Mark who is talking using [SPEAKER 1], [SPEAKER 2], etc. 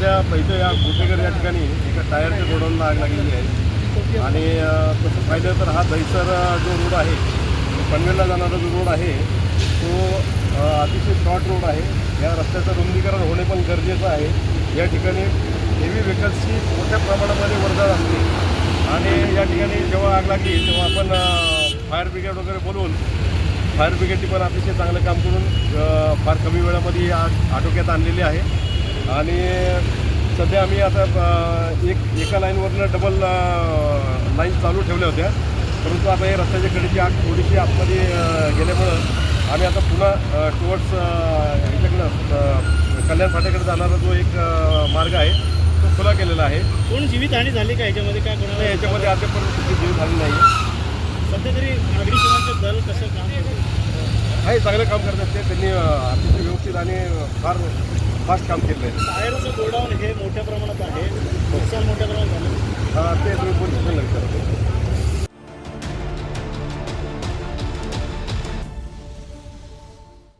[SPEAKER 1] सध्या इथं या गोटेकर या ठिकाणी एका टायरच्या गोडाऊनला आग लागलेली आहे आणि तसं पाहिलं तर हा दहिसर जो रोड आहे पनवेलला जाणारा जो रोड आहे तो अतिशय शॉर्ट रोड आहे. या रस्त्याचं रुंदीकरण होणे पण गरजेचं आहे. या ठिकाणी हेवी व्हेकल्सची मोठ्या प्रमाणामध्ये वर्दळ असते आणि या ठिकाणी जेव्हा आग लागली तेव्हा आपण फायर ब्रिगेड वगैरे बोलवून फायर ब्रिगेडची पण अतिशय चांगलं काम करून फार कमी वेळामध्ये आग आटोक्यात आणलेली आहे. आणि सध्या आम्ही आता एका लाईनवरनं डबल लाईन चालू ठेवल्या होत्या, परंतु आता हे रस्त्याच्या कडेची आग थोडीशी आतमध्ये गेल्यामुळं आम्ही आता पुन्हा टुवर्ड्स ह्याच्याकडं कल्याण फाट्याकडे जाणारा जो एक मार्ग आहे तो खुला केलेला आहे.
[SPEAKER 2] कोण जीवितहानी झाली का याच्यामध्ये? काय कोणाला
[SPEAKER 1] याच्यामध्ये अद्यापर्यंत कुठली जीव झाली नाही.
[SPEAKER 2] सध्या तरी अग्निशमनाचं दल कसं काम करतं?
[SPEAKER 1] काही चांगलं काम करतात ते. त्यांनी अतिशय व्यवस्थित आणि फार फास्ट काम केलं आहे.
[SPEAKER 2] टायरचं गोडाऊन हे मोठ्या प्रमाणात आहे, नुकसान मोठ्या प्रमाणात झालं.